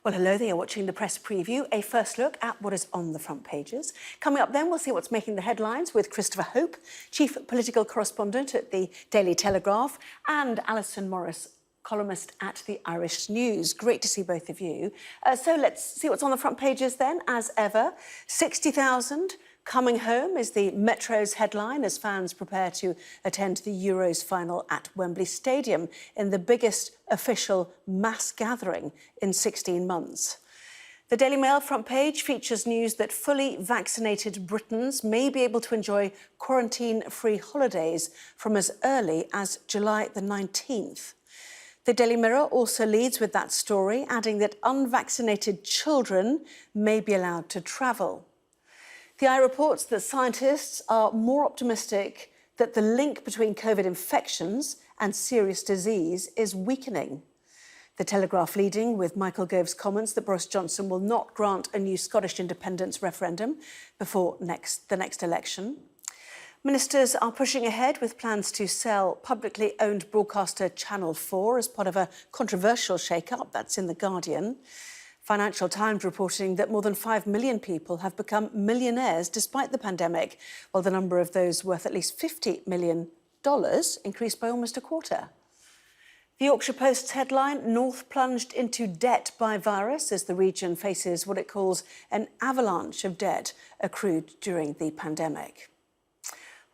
Well, hello there, you're watching the press preview, a first look at what is on the front pages. Coming up then, we'll see what's making the headlines with Christopher Hope, Chief Political Correspondent at the Daily Telegraph, and Allison Morris, columnist at the Irish News. Great to see both of you. So let's see what's on the front pages then, as ever. 60,000 coming home is the Metro's headline as fans prepare to attend the Euros final at Wembley Stadium in the biggest official mass gathering in 16 months. The Daily Mail front page features news that fully vaccinated Britons may be able to enjoy quarantine-free holidays from as early as July the 19th. The Daily Mirror also leads with that story, adding that unvaccinated children may be allowed to travel. The Eye reports that scientists are more optimistic that the link between COVID infections and serious disease is weakening. The Telegraph leading with Michael Gove's comments that Boris Johnson will not grant a new Scottish independence referendum before the next election. Ministers are pushing ahead with plans to sell publicly owned broadcaster Channel 4 as part of a controversial shake-up. That's in The Guardian. Financial Times reporting that more than 5 million people have become millionaires despite the pandemic, while the number of those worth at least $50 million increased by almost a quarter. The Yorkshire Post's headline, North plunged into debt by virus as the region faces what it calls an avalanche of debt accrued during the pandemic.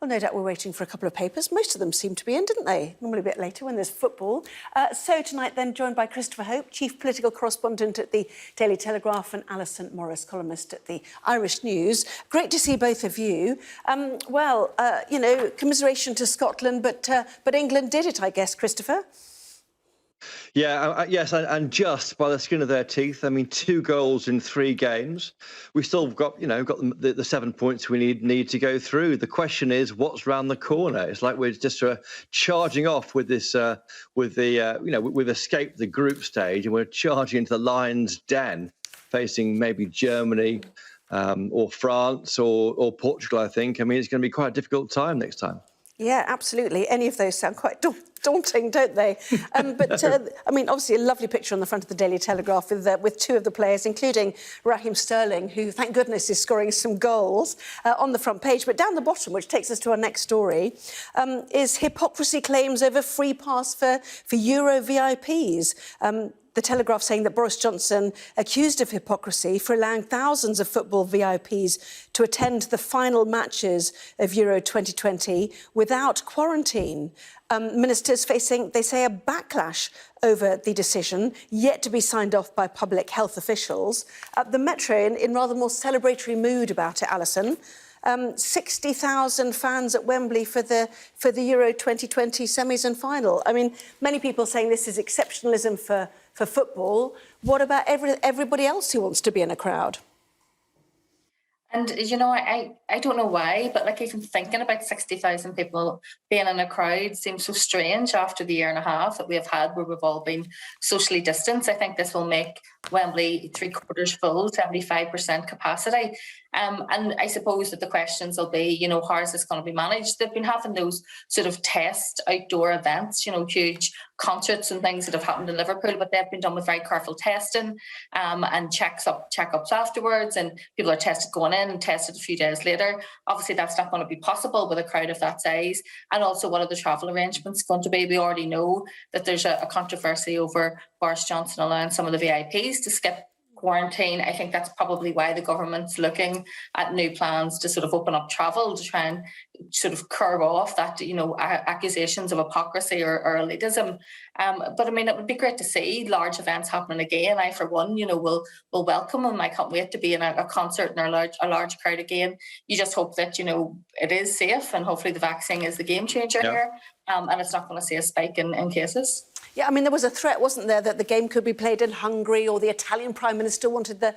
Well, no doubt we're waiting for a couple of papers. Most of them seem to be in, didn't they? Normally a bit later when there's football. So tonight then, joined by Christopher Hope, Chief Political Correspondent at the Daily Telegraph, and Allison Morris, columnist at the Irish News. Great to see both of you. You know, commiseration to Scotland, but England did it, I guess, Christopher. Yeah, yes, and just by the skin of their teeth. I mean, 2 goals in 3 games. We still got the 7 points we need to go through. The question is, what's round the corner? It's like we're just charging off with this, we've escaped the group stage and we're charging into the lion's den, facing maybe Germany or France or Portugal. I think. I mean, it's going to be quite a difficult time next time. Yeah, absolutely. Any of those sound quite daunting, don't they? I mean, obviously a lovely picture on the front of the Daily Telegraph with 2 of the players, including Raheem Sterling, who, thank goodness, is scoring some goals on the front page. But down the bottom, which takes us to our next story, is hypocrisy claims over free pass for Euro VIPs. The Telegraph saying that Boris Johnson accused of hypocrisy for allowing thousands of football VIPs to attend the final matches of Euro 2020 without quarantine. Ministers facing, they say, a backlash over the decision, yet to be signed off by public health officials. The Metro in rather more celebratory mood about it, Alison. 60,000 fans at Wembley for the Euro 2020 semis and final. I mean, many people saying this is exceptionalism for football. What about everybody else who wants to be in a crowd? And, you know, I don't know why, but like even thinking about 60,000 people being in a crowd seems so strange after the year and a half that we have had where we've all been socially distanced. I think this will make Wembley 3/4 full, 75% capacity. And I suppose that the questions will be, you know, how is this going to be managed? They've been having those sort of test outdoor events, you know, huge concerts and things that have happened in Liverpool, but they've been done with very careful testing and checkups afterwards, and people are tested going in and tested a few days later. Obviously, that's not going to be possible with a crowd of that size. And also, what are the travel arrangements going to be? We already know that there's a controversy over Boris Johnson allowing some of the VIPs to skip quarantine. I think that's probably why the government's looking at new plans to sort of open up travel to try and sort of curb off that, you know, accusations of hypocrisy or elitism. But I mean, it would be great to see large events happening again. I, for one, you know, will welcome them. I can't wait to be in a concert and a large crowd again. You just hope that, you know, it is safe, and hopefully the vaccine is the game changer here, and it's not going to see a spike in cases. Yeah, I mean, there was a threat, wasn't there, that the game could be played in Hungary, or the Italian Prime Minister wanted the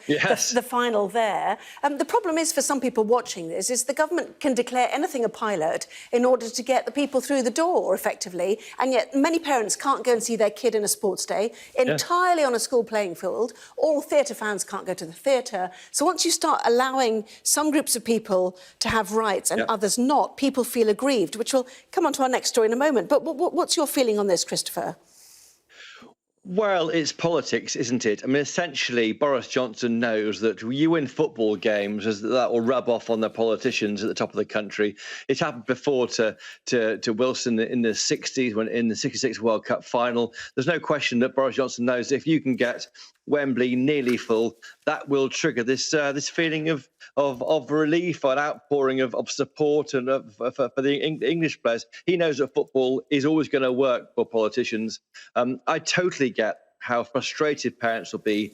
final there. The problem is, for some people watching this, is the government can declare anything a pilot in order to get the people through the door, effectively, and yet many parents can't go and see their kid in a sports day, entirely on a school playing field. All theatre fans can't go to the theatre. So once you start allowing some groups of people to have rights and others not, people feel aggrieved, which will come on to our next story in a moment. But what's your feeling on this, Christopher? Well, it's politics, isn't it? I mean, essentially, Boris Johnson knows that you win football games, as that will rub off on the politicians at the top of the country. It happened before to Wilson in the 60s, when in the '66 World Cup final. There's no question that Boris Johnson knows if you can get Wembley nearly full, that will trigger this feeling of relief, an outpouring of support and for the English players. He knows that football is always going to work for politicians. I totally get how frustrated parents will be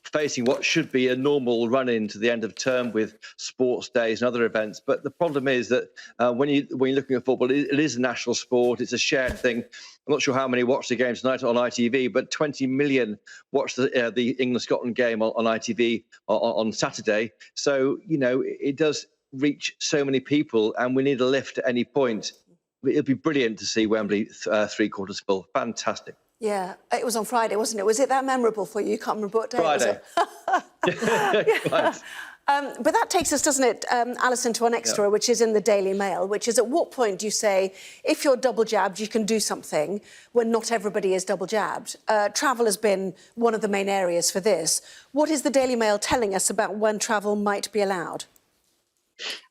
facing what should be a normal run into the end of term with sports days and other events. But the problem is that when you're looking at football, it is a national sport. It's a shared thing. I'm not sure how many watch the game tonight on ITV, but 20 million watched the England-Scotland game on ITV on Saturday. So, it does reach so many people, and we need a lift at any point. It'll be brilliant to see Wembley three-quarters full. Fantastic. Yeah, it was on Friday, wasn't it? Was it that memorable for you? You can't remember what day Friday. it was. But that takes us, doesn't it, Alison, to our next story, which is in the Daily Mail, which is at what point do you say, if you're double jabbed, you can do something when not everybody is double jabbed? Travel has been one of the main areas for this. What is the Daily Mail telling us about when travel might be allowed?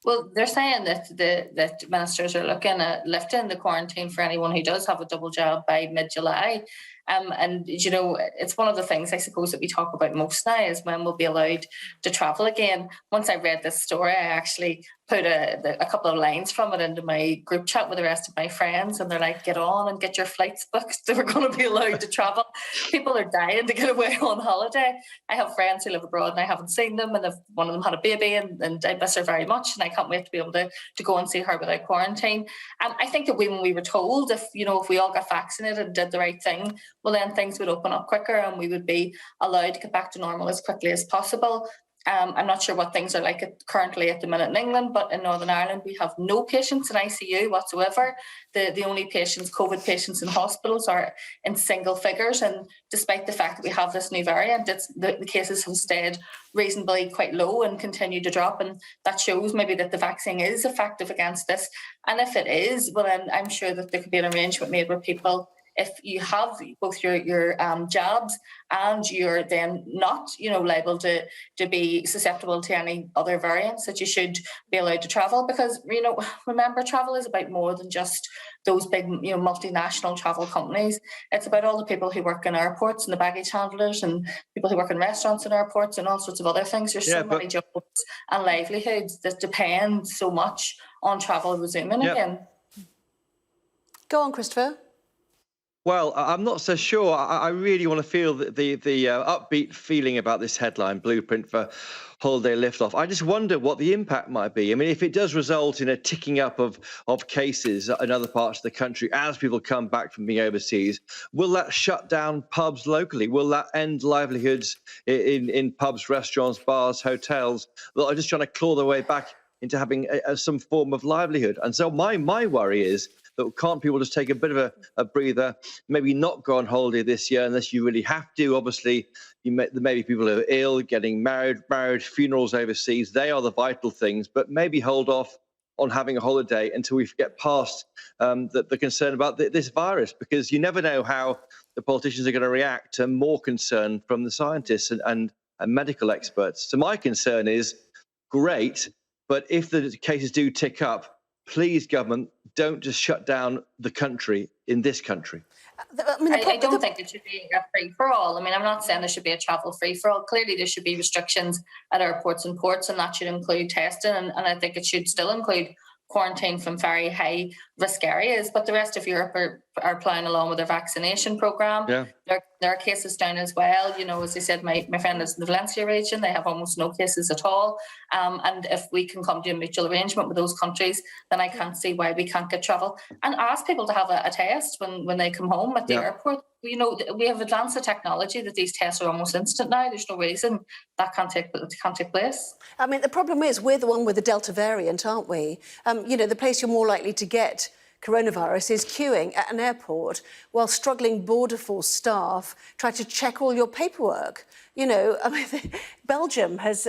Well, they're saying that ministers are looking at lifting the quarantine for anyone who does have a double jab by mid-July. And, it's one of the things, I suppose, that we talk about most now is when we'll be allowed to travel again. Once I read this story, I actually put a couple of lines from it into my group chat with the rest of my friends, and they're like, get on and get your flights booked. We're going to be allowed to travel. People are dying to get away on holiday. I have friends who live abroad and I haven't seen them, and one of them had a baby and I miss her very much, and I can't wait to be able to go and see her without quarantine. I think that when we were told if we all got vaccinated and did the right thing, well, then things would open up quicker and we would be allowed to get back to normal as quickly as possible. I'm not sure what things are like currently at the minute in England, but in Northern Ireland, we have no patients in ICU whatsoever. The only COVID patients in hospitals are in single figures. And despite the fact that we have this new variant, the cases have stayed reasonably quite low and continue to drop. And that shows maybe that the vaccine is effective against this. And if it is, well, then I'm sure that there could be an arrangement made where people, if you have both your jabs and you're then not, liable to be susceptible to any other variants, that you should be allowed to travel. Because, remember, travel is about more than just those big, multinational travel companies. It's about all the people who work in airports and the baggage handlers and people who work in restaurants and airports and all sorts of other things. There's so many jobs and livelihoods that depend so much on travel resuming again. Go on, Christopher. Well, I'm not so sure. I really want to feel the upbeat feeling about this headline, Blueprint for Holiday Liftoff. I just wonder what the impact might be. I mean, if it does result in a ticking up of cases in other parts of the country as people come back from being overseas, will that shut down pubs locally? Will that end livelihoods in pubs, restaurants, bars, hotels that are just trying to claw their way back into having some form of livelihood? And so my worry is that can't people just take a bit of a breather, maybe not go on holiday this year unless you really have to? Obviously, maybe people who are ill, getting married, funerals overseas, they are the vital things, but maybe hold off on having a holiday until we get past the concern about this virus, because you never know how the politicians are going to react to more concern from the scientists and medical experts. So my concern is, great, but if the cases do tick up, please, government, don't just shut down the country in this country. I don't think it should be a free-for-all. I mean, I'm not saying there should be a travel free-for-all. Clearly, there should be restrictions at airports and ports, and that should include testing, and I think it should still include quarantine from very high risk areas. But the rest of Europe are ploughing along with their vaccination programme. Yeah. There are cases down as well. As I said, my friend is in the Valencia region. They have almost no cases at all. And if we can come to a mutual arrangement with those countries, then I can't see why we can't get travel. And ask people to have a test when they come home at the airport. We have advanced the technology that these tests are almost instant now. There's no reason that can't take place. I mean, the problem is we're the one with the Delta variant, aren't we? The place you're more likely to get coronavirus is queuing at an airport while struggling border force staff try to check all your paperwork. Belgium has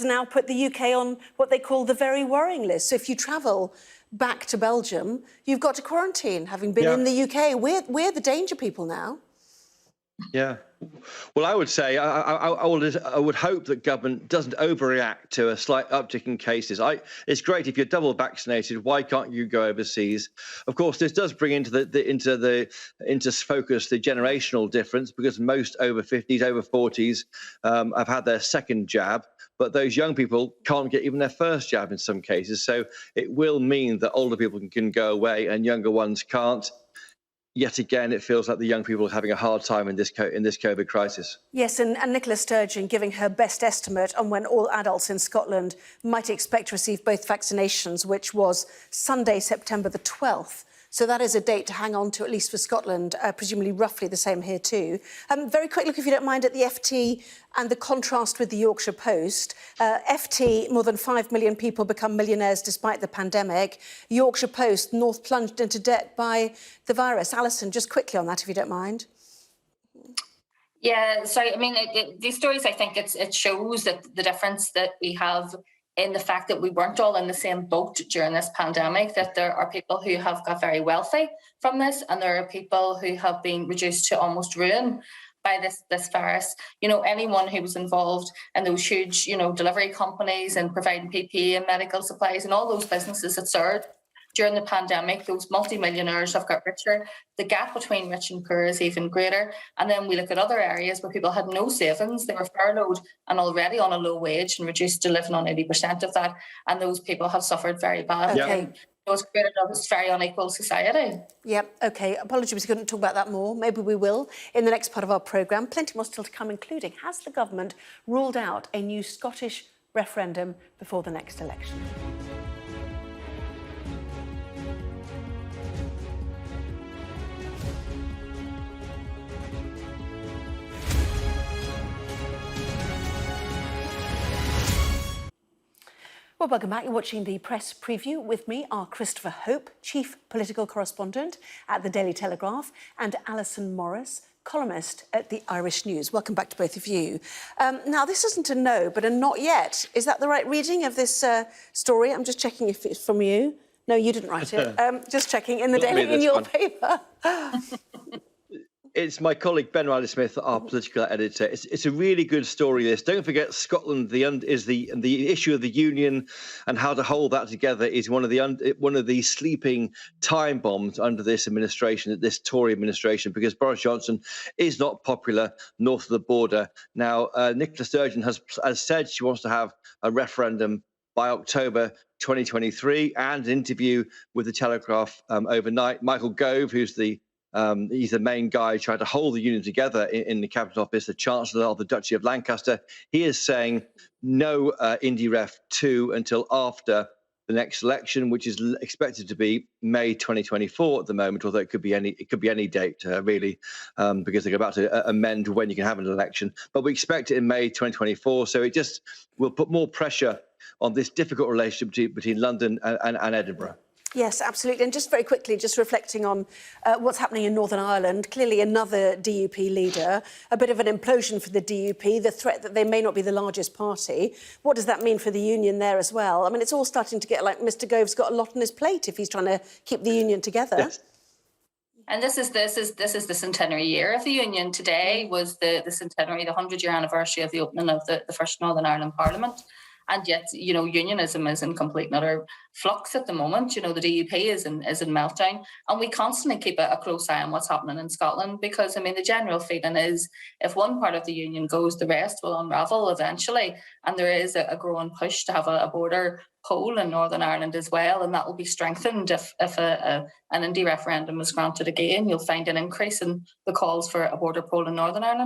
now put the UK on what they call the very worrying list. So if you travel back to Belgium, you've got to quarantine, having been in the UK. We're the danger people now. Yeah. Well, I would say I would hope that government doesn't overreact to a slight uptick in cases. It's great if you're double vaccinated. Why can't you go overseas? Of course, this does bring into focus the generational difference, because most over 50s, over 40s have had their second jab, but those young people can't get even their first jab in some cases. So it will mean that older people can go away and younger ones can't. Yet again, it feels like the young people are having a hard time in this COVID crisis. Yes, and Nicola Sturgeon giving her best estimate on when all adults in Scotland might expect to receive both vaccinations, which was Sunday, September the 12th. So that is a date to hang on to, at least for Scotland, presumably roughly the same here too. Very quick look, if you don't mind, at the FT and the contrast with the Yorkshire Post. FT, more than 5 million people become millionaires despite the pandemic. Yorkshire Post, North plunged into debt by the virus. Alison, just quickly on that, if you don't mind. Yeah, sorry. I mean, these stories, I think it shows that the difference that we have in the fact that we weren't all in the same boat during this pandemic, that there are people who have got very wealthy from this, and there are people who have been reduced to almost ruin by this virus. You know, anyone who was involved in those huge, delivery companies and providing PPE and medical supplies and all those businesses that served during the pandemic, those multimillionaires have got richer. The gap between rich and poor is even greater. And then we look at other areas where people had no savings, they were furloughed and already on a low wage and reduced to living on 80% of that. And those people have suffered very badly. Okay. It's created a very unequal society. Yep, OK. Apologies, we couldn't talk about that more. Maybe we will in the next part of our programme. Plenty more still to come, including, has the government ruled out a new Scottish referendum before the next election? Well, welcome back. You're watching the press preview. With me are Christopher Hope, Chief Political Correspondent at the Daily Telegraph, and Allison Morris, columnist at the Irish News. Welcome back to both of you. Now, this isn't a no, but a not yet. Is that the right reading of this story? I'm just checking if it's from you. No, you didn't write it. Just checking in the Daily, in your paper. It's my colleague Ben Riley-Smith, our political editor. It's a really good story, this. Don't forget, Scotland is the issue of the union, and how to hold that together is one of the sleeping time bombs under this administration, this Tory administration, because Boris Johnson is not popular north of the border. Now, Nicola Sturgeon has said she wants to have a referendum by October 2023, and an interview with the Telegraph overnight. Michael Gove, who's he's the main guy trying to hold the union together in the Cabinet Office, the Chancellor of the Duchy of Lancaster. He is saying no Indy Ref 2 until after the next election, which is expected to be May 2024 at the moment, although it could be any date really, because they're about to amend when you can have an election. But we expect it in May 2024, so it just will put more pressure on this difficult relationship between London and Edinburgh. Yes, absolutely. And just very quickly, just reflecting on what's happening in Northern Ireland, clearly another DUP leader, a bit of an implosion for the DUP, the threat that they may not be the largest party. What does that mean for the union there as well? I mean, it's all starting to get like Mr. Gove's got a lot on his plate if he's trying to keep the union together. Yes. And this is the centenary year of the union. Today was the centenary, the 100-year anniversary of the opening of the first Northern Ireland Parliament. And yet, unionism is in complete and utter flux at the moment. The DUP is in meltdown. And we constantly keep a close eye on what's happening in Scotland, because, the general feeling is if one part of the union goes, the rest will unravel eventually. And there is a growing push to have a border poll in Northern Ireland as well. And that will be strengthened if an Indy referendum is granted again. You'll find an increase in the calls for a border poll in Northern Ireland.